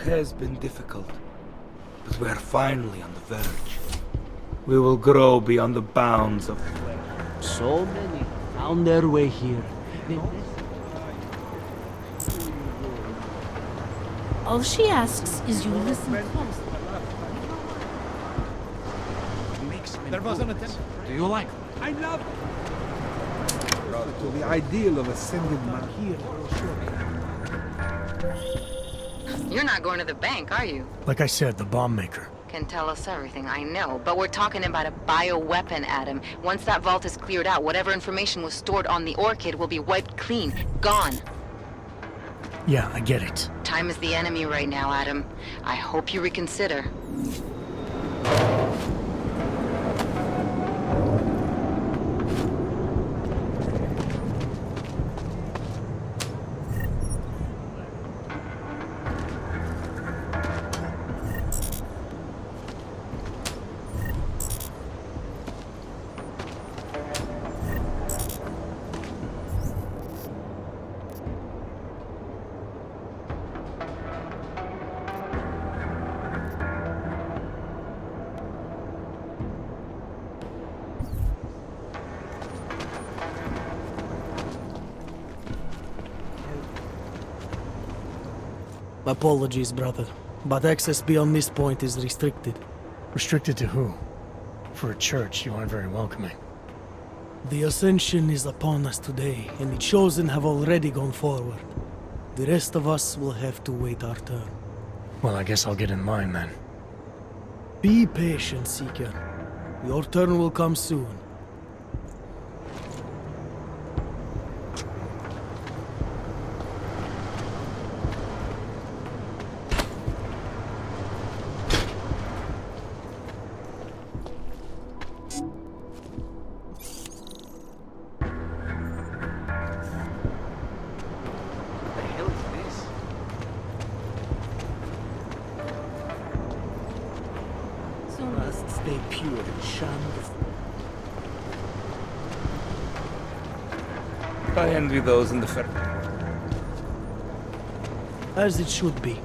has been difficult, but we are finally on the verge. We will grow beyond the bounds of flesh. So many found their way here. All she asks is you listen close. There was an attempt. Do you like? I love To the ideal of ascended man. You're not going to the bank, are you? Like I said, the bomb maker. Can tell us everything, I know. But we're talking about a bioweapon, Adam. Once that vault is cleared out, whatever information was stored on the Orchid will be wiped clean. Gone. Yeah, I get it. Time is the enemy right now, Adam. I hope you reconsider. Apologies, brother, but access beyond this point is restricted. Restricted to who? For a church, you aren't very welcoming. The Ascension is upon us today, and the Chosen have already gone forward. The rest of us will have to wait our turn. Well, I guess I'll get in line then. Be patient, Seeker. Your turn will come soon. Stay pure and shun I envy those in the fair. as it should be.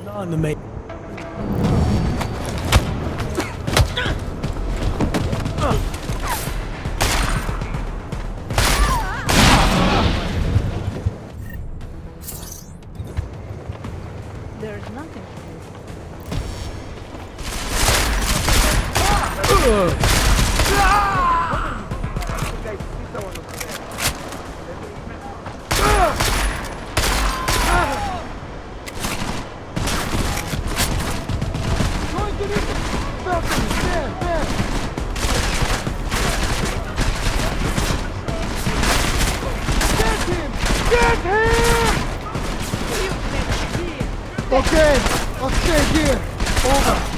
None may. There's nothing. Okay, I'll stay here. Over.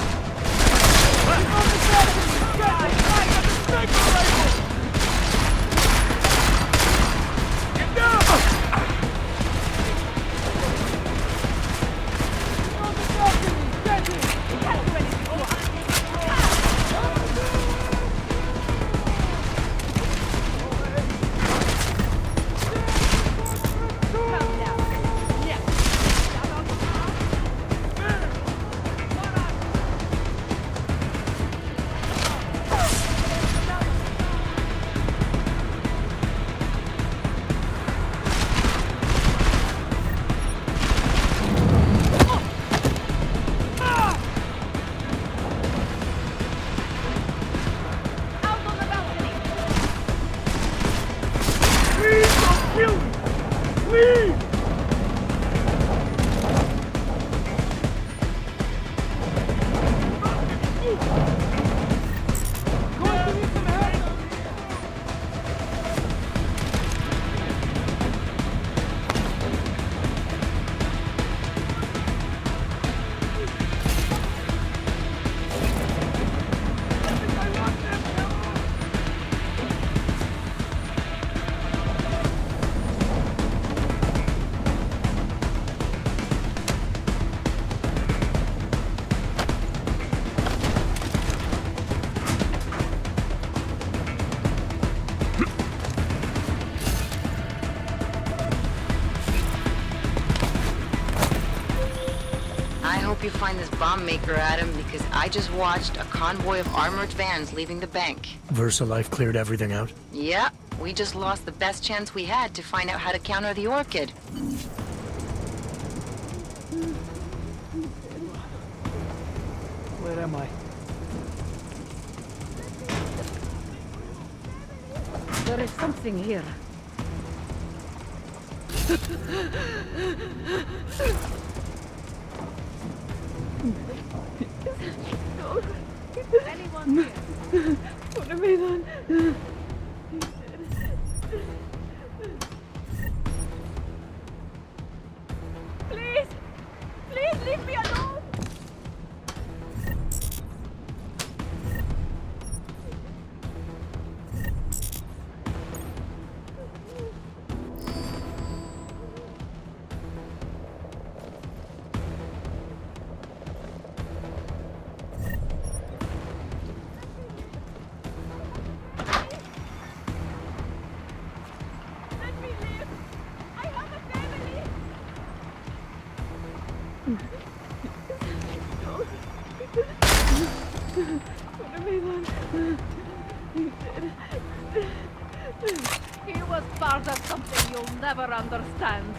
hope you find this bomb maker, Adam, because I just watched a convoy of armored vans leaving the bank. VersaLife cleared everything out? Yeah, we just lost the best chance we had to find out how to counter the Orchid. Where am I? There is something here. Anyone here? What have I done? Please! Please leave me alone! Let me live! I have a family! What have I done? He was part of something you'll never understand.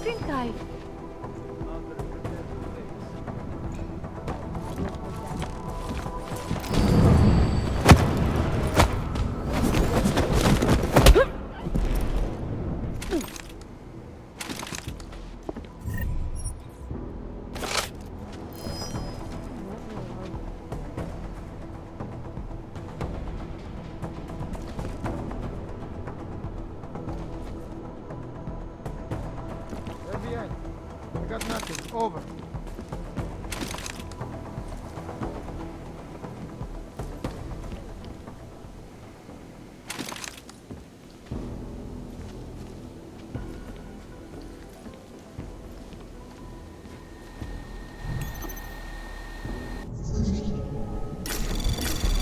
think I... FBI, I got nothing. Over.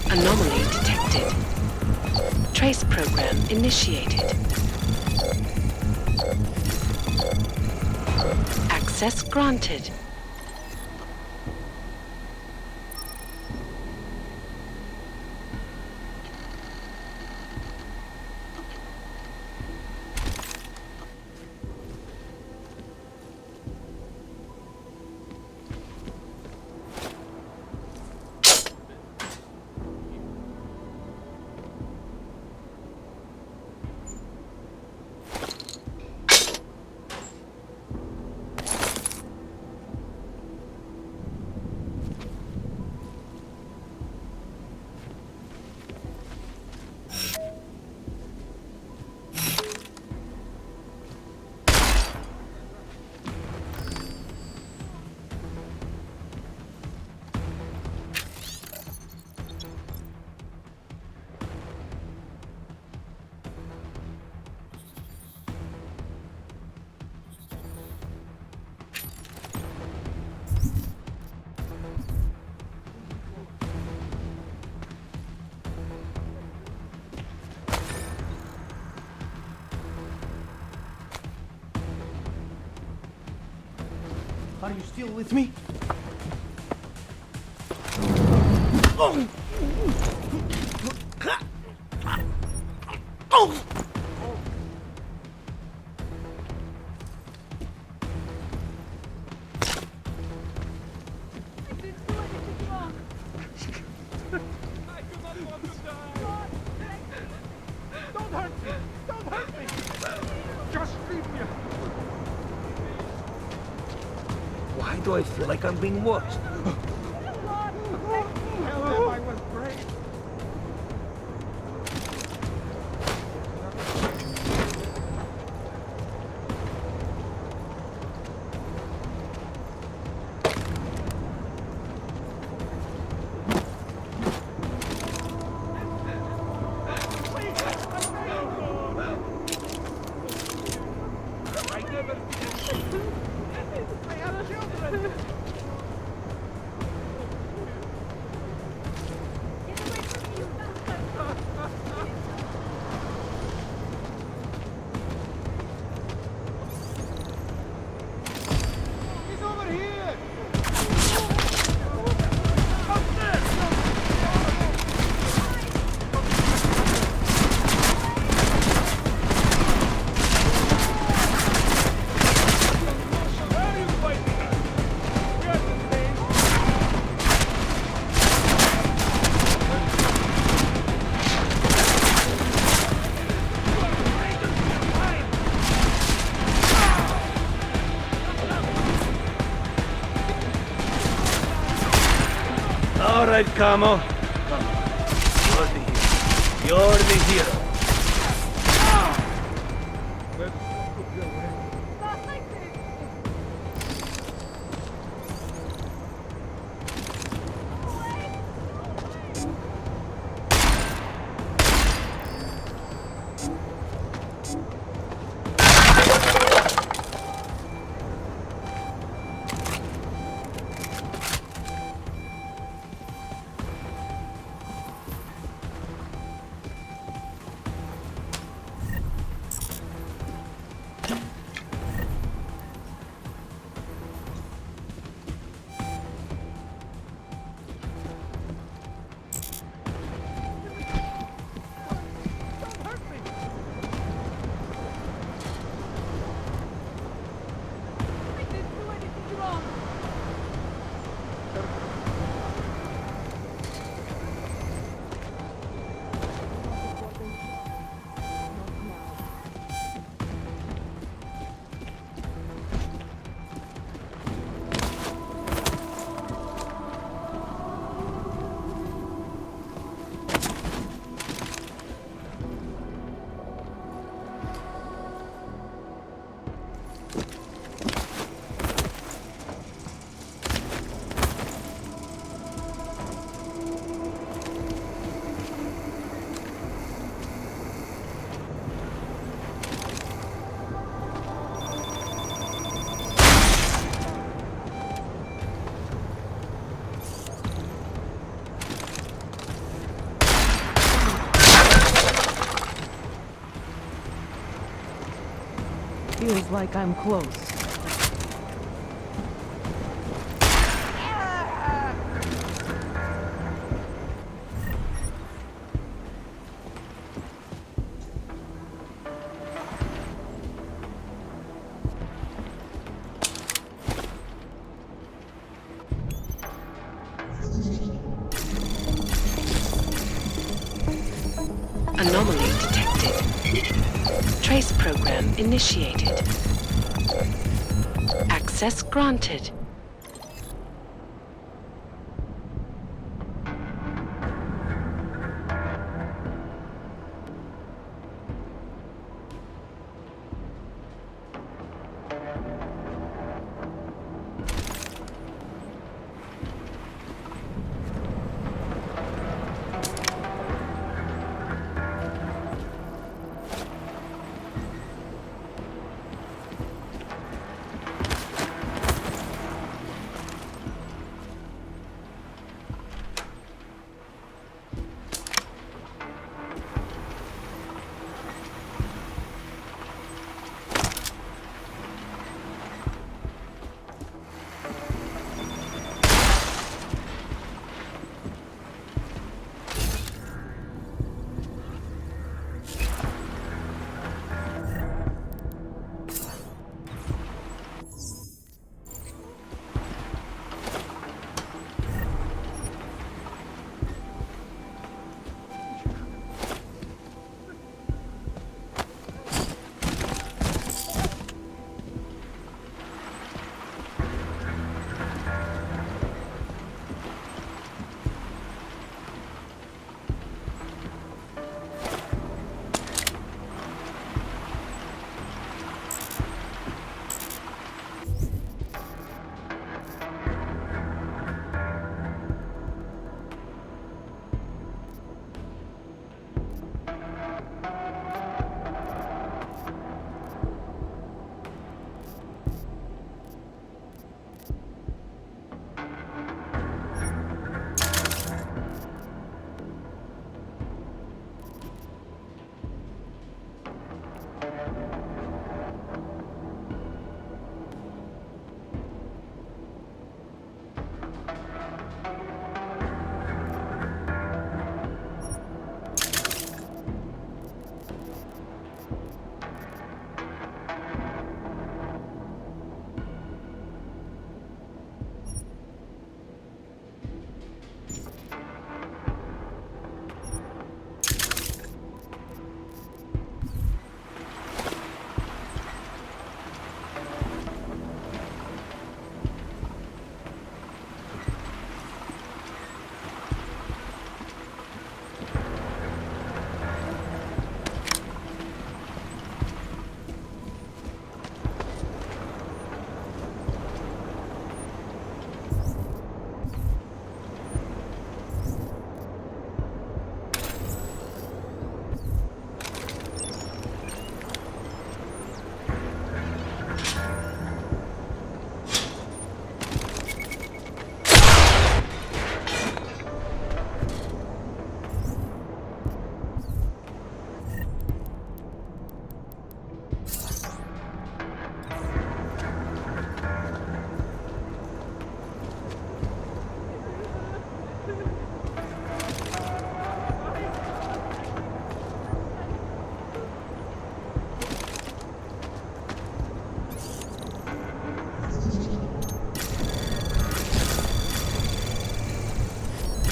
Anomaly detected. Trace program initiated. Access granted. Are you still with me? I didn't do anything wrong. I do not want to die. Don't hurt me! Don't hurt me! Just leave me! Why do I feel like I'm being watched? Tell them I was brave! He's over here! All right, Camo. You're the hero. You're the hero. Not like this. Feels like I'm close. Anomaly detected. Trace program initiated. Access granted.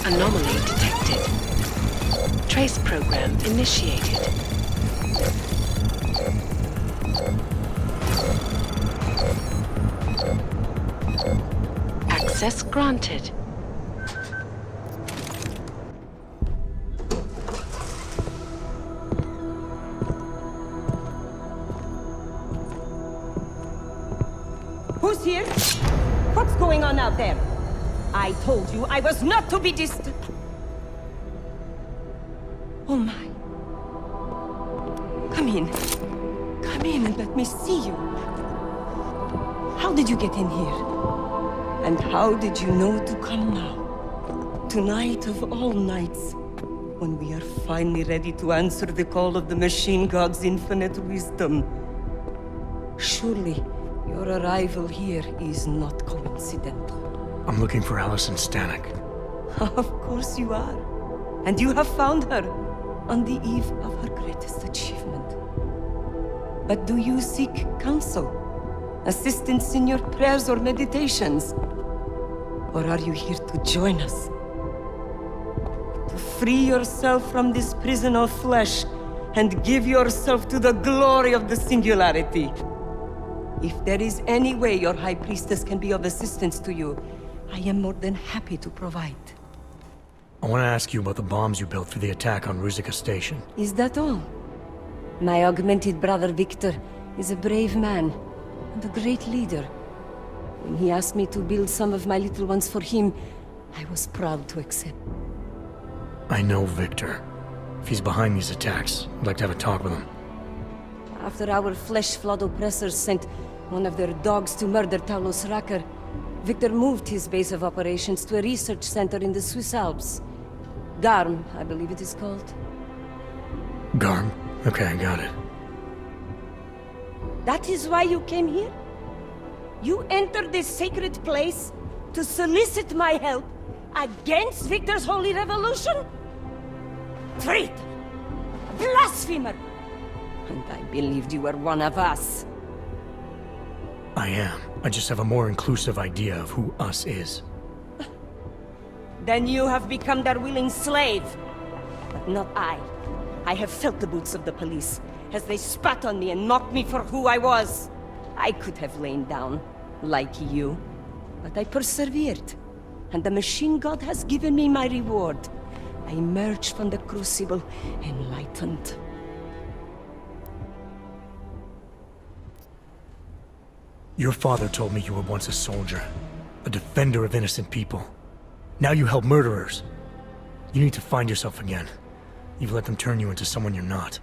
Anomaly detected. Trace program initiated. Access granted. Who's here? What's going on out there? I told you I was not to be distant. Oh my. Come in. Come in and let me see you. How did you get in here? And how did you know to come now? Tonight of all nights, when we are finally ready to answer the call of the machine god's infinite wisdom. Surely, your arrival here is not coincidental. I'm looking for Allison Stanek. Of course you are. And you have found her on the eve of her greatest achievement. But do you seek counsel? Assistance in your prayers or meditations? Or are you here to join us? To free yourself from this prison of flesh and give yourself to the glory of the singularity. If there is any way your High Priestess can be of assistance to you, I am more than happy to provide. I want to ask you about the bombs you built for the attack on Ruzicka Station. Is that all? My augmented brother Victor is a brave man and a great leader. When he asked me to build some of my little ones for him, I was proud to accept. I know Victor. If he's behind these attacks, I'd like to have a talk with him. After our flesh flood oppressors sent one of their dogs to murder Talos Racker, Victor moved his base of operations to a research center in the Swiss Alps. Garm, I believe it is called. Garm? Okay, I got it. That is why you came here? You entered this sacred place to solicit my help against Victor's holy revolution? Traitor! Blasphemer! And I believed you were one of us. I am. I just have a more inclusive idea of who us is. Then you have become their willing slave. But not I. I have felt the boots of the police as they spat on me and mocked me for who I was. I could have lain down, like you. But I persevered. And the machine god has given me my reward. I emerged from the crucible enlightened. Your father told me you were once a soldier, a defender of innocent people. Now you help murderers. You need to find yourself again. You've let them turn you into someone you're not.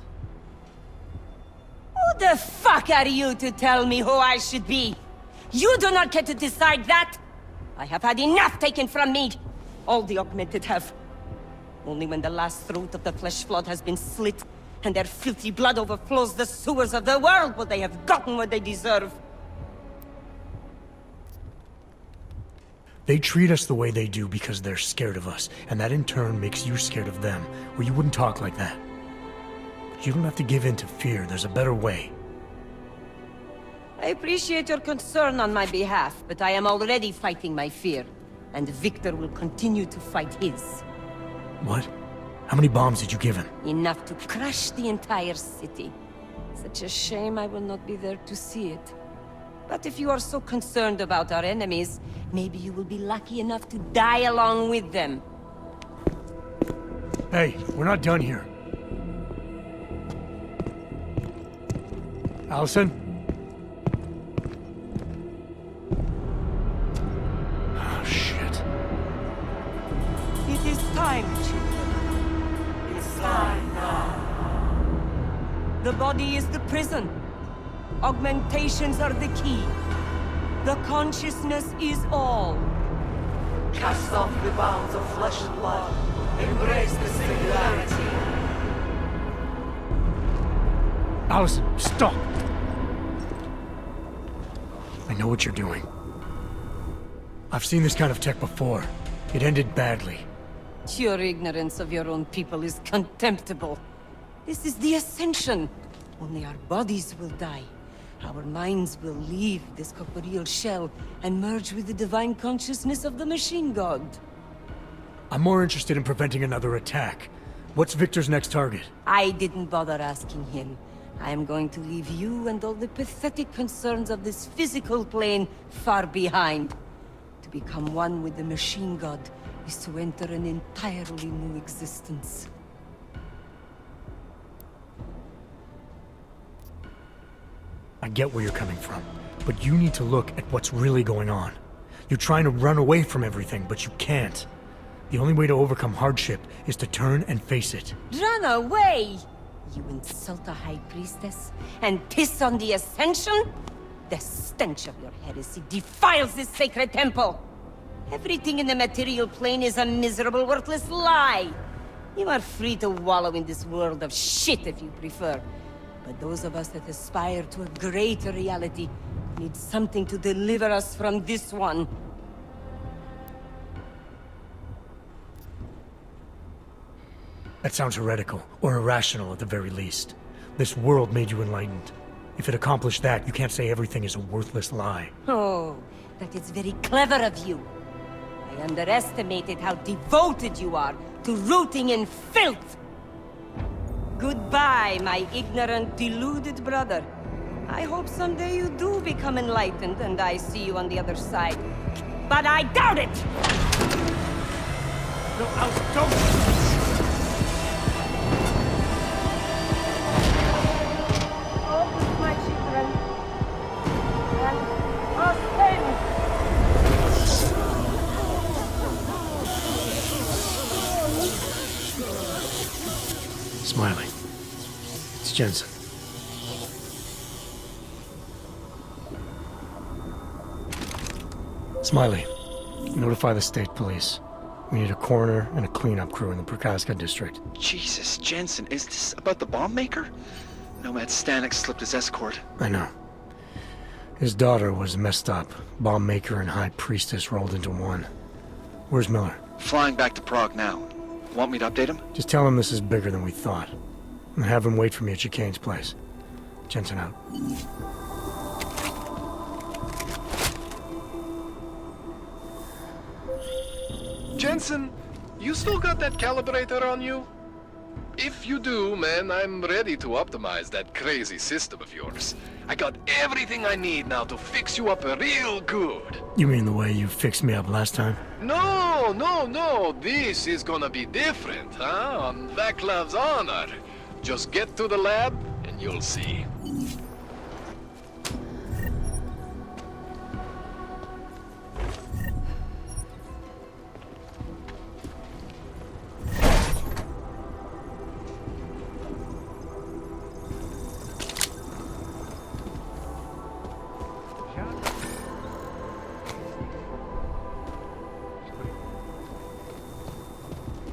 Who the fuck are you to tell me who I should be? You do not get to decide that! I have had enough taken from me! All the augmented have. Only when the last throat of the flesh flood has been slit, and their filthy blood overflows the sewers of the world, will they have gotten what they deserve. They treat us the way they do because they're scared of us, and that in turn makes you scared of them, or you wouldn't talk like that. But you don't have to give in to fear, there's a better way. I appreciate your concern on my behalf, but I am already fighting my fear, and Victor will continue to fight his. What? How many bombs did you give him? Enough to crush the entire city. Such a shame I will not be there to see it. But if you are so concerned about our enemies, maybe you will be lucky enough to die along with them. Hey, we're not done here. Allison? Oh, shit. It is time, children. It's time now. The body is the prison. Augmentations are the key. The consciousness is all. Cast off the bounds of flesh and blood. Embrace the singularity. Allison, stop! I know what you're doing. I've seen this kind of tech before. It ended badly. Your ignorance of your own people is contemptible. This is the Ascension. Only our bodies will die. Our minds will leave this corporeal shell and merge with the divine consciousness of the machine god. I'm more interested in preventing another attack. What's Victor's next target? I didn't bother asking him. I am going to leave you and all the pathetic concerns of this physical plane far behind. To become one with the machine god is to enter an entirely new existence. I get where you're coming from, but you need to look at what's really going on. You're trying to run away from everything, but you can't. The only way to overcome hardship is to turn and face it. Run away! You insult a high priestess and piss on the Ascension? The stench of your heresy defiles this sacred temple! Everything in the material plane is a miserable, worthless lie! You are free to wallow in this world of shit if you prefer. But those of us that aspire to a greater reality need something to deliver us from this one. That sounds heretical, or irrational at the very least. This world made you enlightened. If it accomplished that, you can't say everything is a worthless lie. Oh, that is very clever of you. I underestimated how devoted you are to rooting in filth. Goodbye, my ignorant, deluded brother. I hope someday you do become enlightened and I see you on the other side. But I doubt it! No, don't! My children, and us Smiley. It's Jensen. Smiley, notify the state police. We need a coroner and a cleanup crew in the Prokaska district. Jesus, Jensen, is this about the bomb maker? Nomad Stanek slipped his escort. I know. His daughter was messed up. Bomb maker and high priestess rolled into one. Where's Miller? Flying back to Prague now. Want me to update him? Just tell him this is bigger than we thought. And have him wait for me at Chicane's place. Jensen out. Jensen, you still got that calibrator on you? If you do, man, I'm ready to optimize that crazy system of yours. I got everything I need now to fix you up real good. You mean the way you fixed me up last time? No, no, no. This is gonna be different, huh? On Vaclav's honor. Just get to the lab, and you'll see.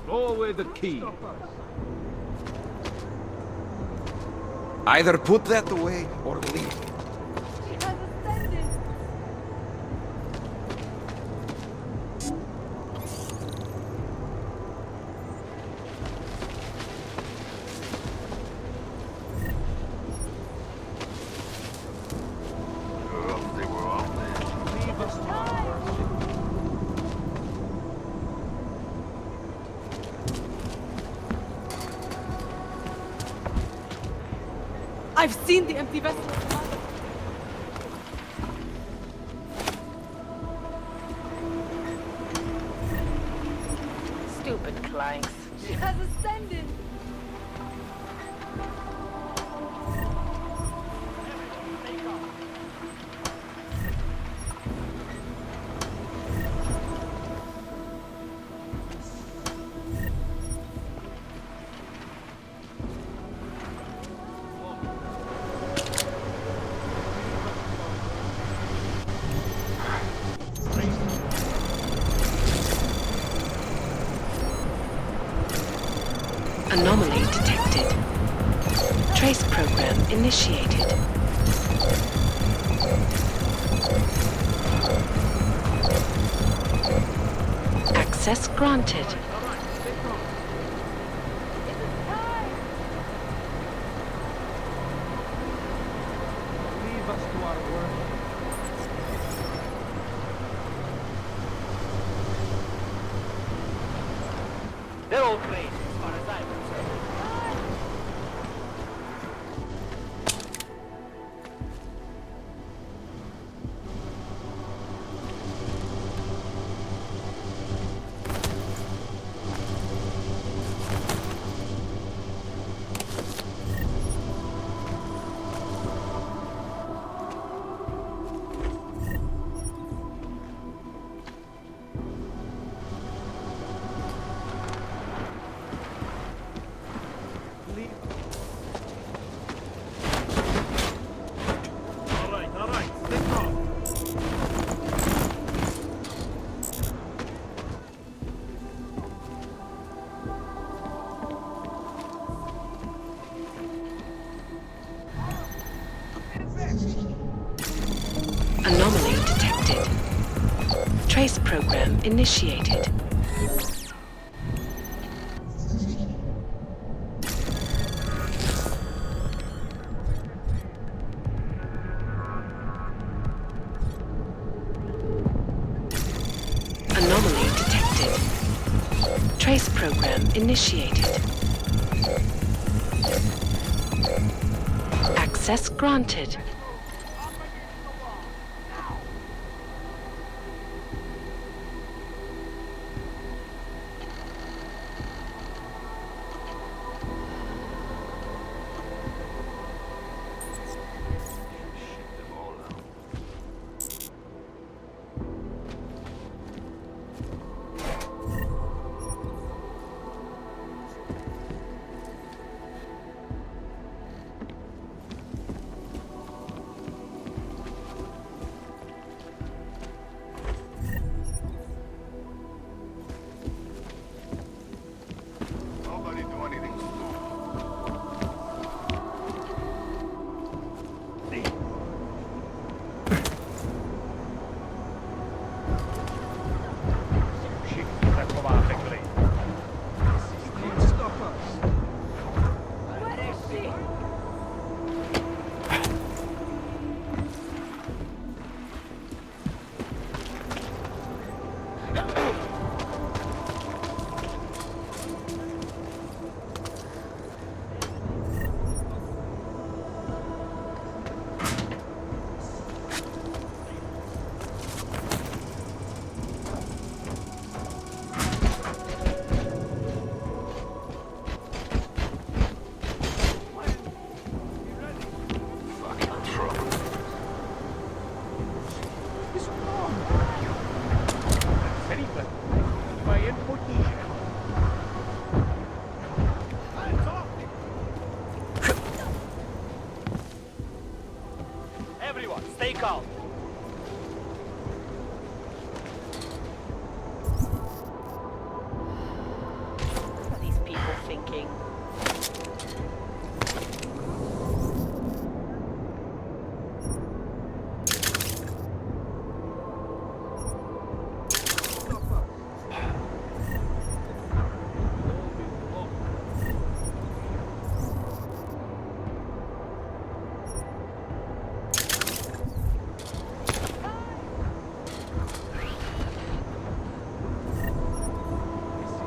Throw away the key. Either put that away or leave it. She has ascended. I've seen the empty vessel. Stupid clanks. She has ascended. Anomaly detected. Trace program initiated. Access granted. Leave us to our work. They're all crazy as far as I'm concerned. Trace program initiated. Anomaly detected. Trace program initiated. Access granted.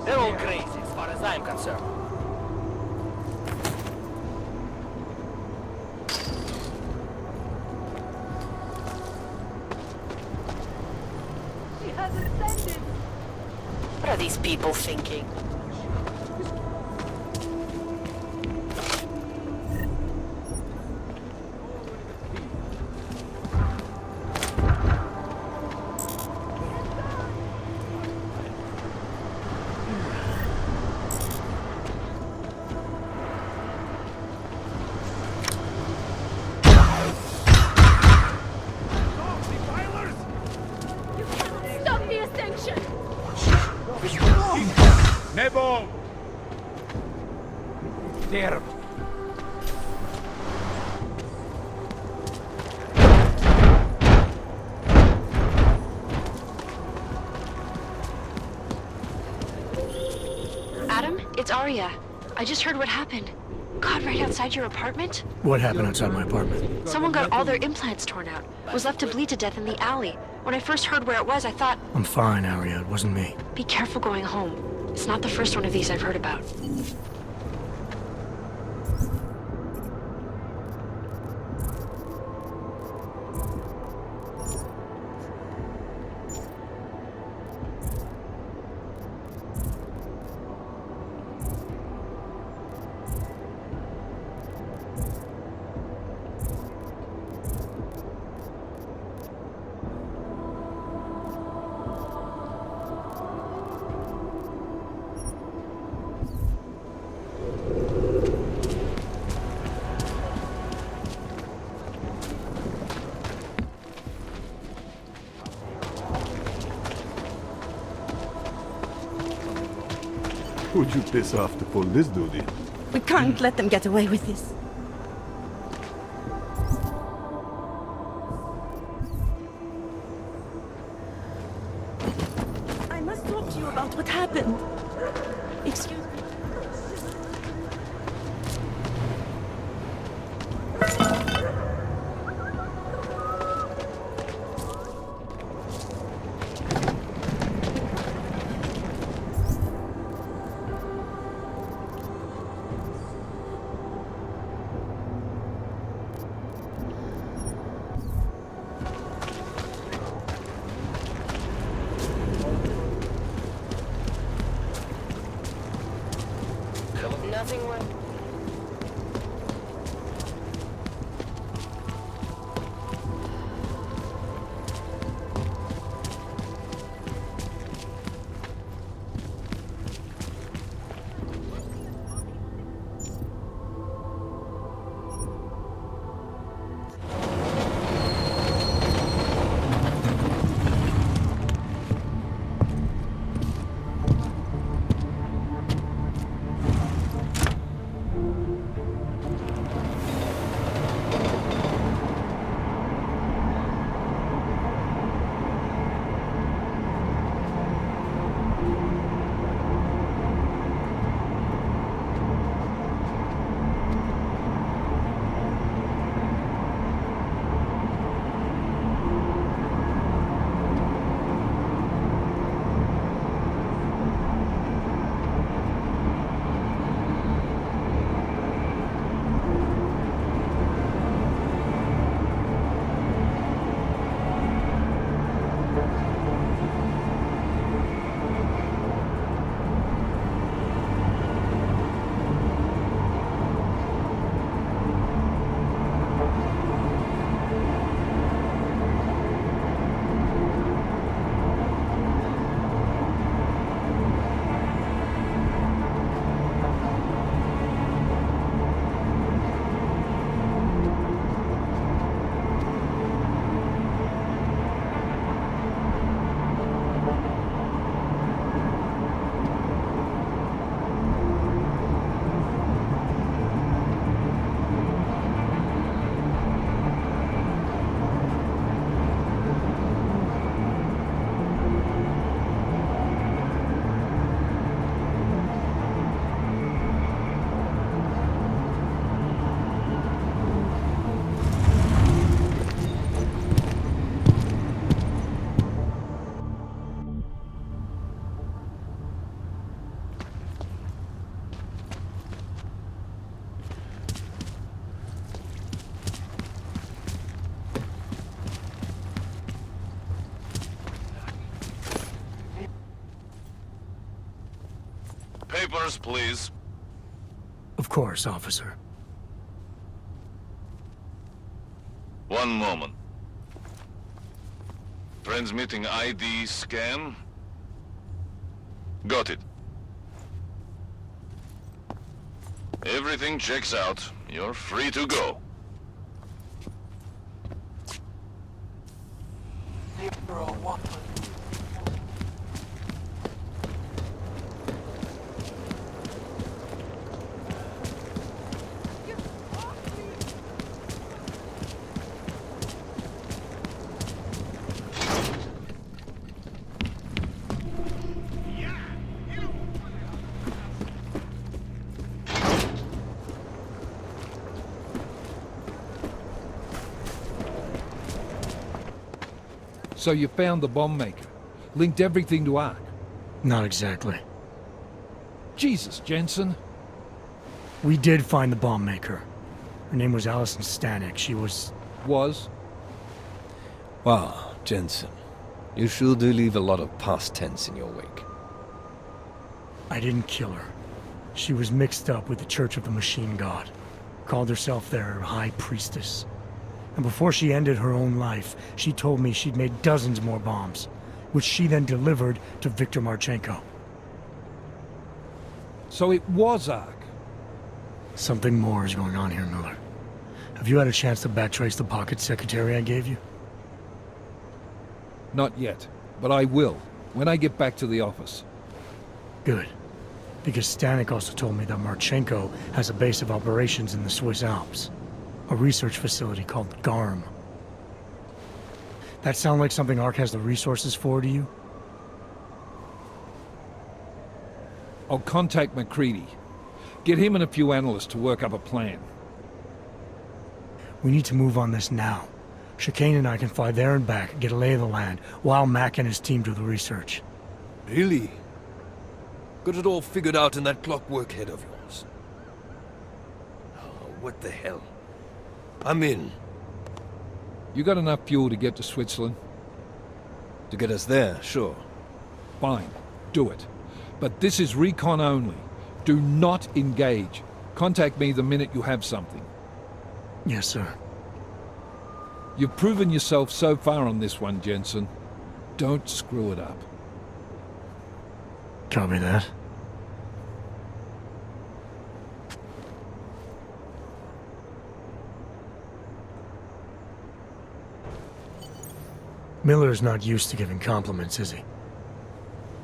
They're all crazy as far as I'm concerned. He has ascended. What are these people thinking? Stop the ascension! Nebo! There. Adam, it's Arya. I just heard what happened. God, right outside your apartment? What happened outside my apartment? Someone got all their implants torn out. Was left to bleed to death in the alley. When I first heard where it was, I thought, I'm fine, Arya. It wasn't me. be careful going home. It's not the first one of these I've heard about. Who'd you piss off to pull this dude in? We can't let them get away with this. you about what happened. Excuse me. Nothing went. Papers, please. Of course, officer. One moment. Transmitting ID scan. Got it. Everything checks out. You're free to go. So you found the bomb maker. Linked everything to Ark. Not exactly. Jesus, Jensen. We did find the bomb maker. Her name was Allison Stanek. She was... Was? Wow, Jensen. You sure do leave a lot of past tense in your wake. I didn't kill her. She was mixed up with the Church of the Machine God. Called herself their High Priestess. And before she ended her own life, she told me she'd made dozens more bombs, which she then delivered to Viktor Marchenko. So it was Ark? Something more is going on here, Miller. Have you had a chance to backtrace the pocket secretary I gave you? Not yet, but I will, when I get back to the office. Good. Because Stanek also told me that Marchenko has a base of operations in the Swiss Alps. A research facility called GARM. That sound like something Ark has the resources for to you? I'll contact McCready. Get him and a few analysts to work up a plan. We need to move on this now. Chicane and I can fly there and back, get a lay of the land, while Mac and his team do the research. Really? Got it all figured out in that clockwork head of yours? Oh, what the hell? I'm in. You got enough fuel to get to Switzerland? To get us there, sure. Fine, do it. But this is recon only. Do not engage. Contact me the minute you have something. Yes, sir. You've proven yourself so far on this one, Jensen. Don't screw it up. Copy that. Miller's not used to giving compliments, is he?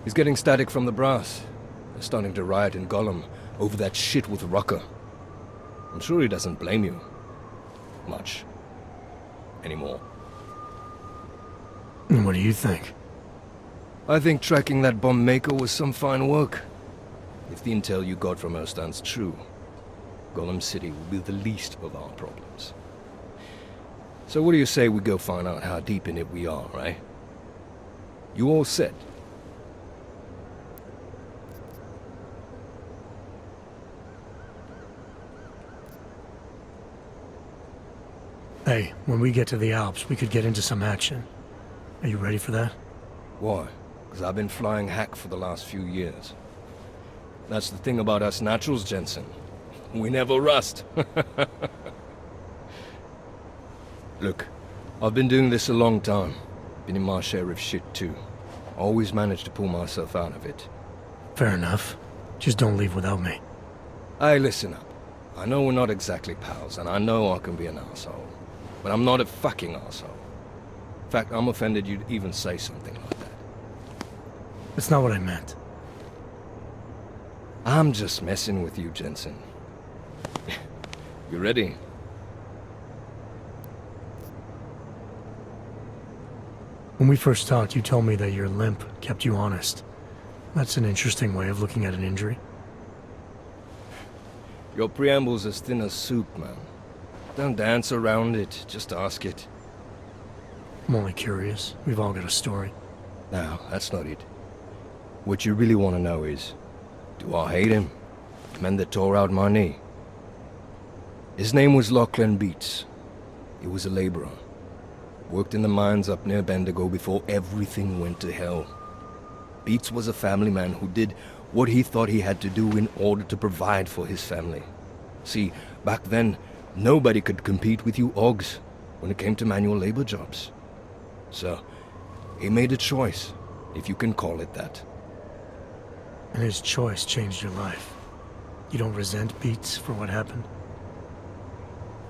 He's getting static from the brass. They're starting to riot in Gollum over that shit with Rucker. I'm sure he doesn't blame you. Much. Anymore. And what do you think? I think tracking that bomb maker was some fine work. If the intel you got from her stands true, Gollum City will be the least of our problems. So what do you say we go find out how deep in it we are, right? You all set? Hey, when we get to the Alps, we could get into some action. Are you ready for that? Why? Because I've been flying hack for the last few years. That's the thing about us naturals, Jensen. We never rust. Look, I've been doing this a long time. Been in my share of shit too. Always managed to pull myself out of it. Fair enough. Just don't leave without me. Hey, listen up. I know we're not exactly pals, and I know I can be an asshole. But I'm not a fucking asshole. In fact, I'm offended you'd even say something like that. That's not what I meant. I'm just messing with you, Jensen. You ready? When we first talked, you told me that your limp kept you honest. That's an interesting way of looking at an injury. Your preamble's as thin as soup, man. Don't dance around it, just ask it. I'm only curious. We've all got a story. No, that's not it. What you really want to know is, do I hate him? The man that tore out my knee. His name was Lachlan Beats. He was a laborer. Worked in the mines up near Bendigo before everything went to hell. Beats was a family man who did what he thought he had to do in order to provide for his family. See, back then, nobody could compete with you Ogs when it came to manual labor jobs. So, he made a choice, if you can call it that. And his choice changed your life. You don't resent Beats for what happened?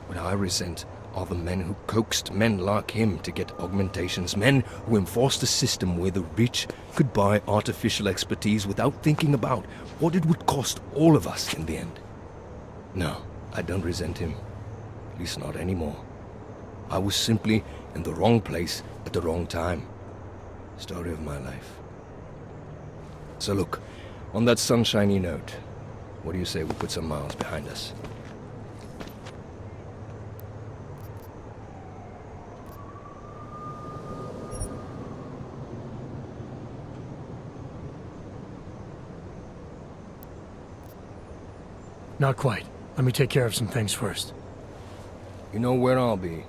What I resent are the men who coaxed men like him to get augmentations, men who enforced a system where the rich could buy artificial expertise without thinking about what it would cost all of us in the end. No, I don't resent him. At least not anymore. I was simply in the wrong place at the wrong time. Story of my life. So look, on that sunshiny note, what do you say we put some miles behind us? Not quite. Let me take care of some things first. You know where I'll be.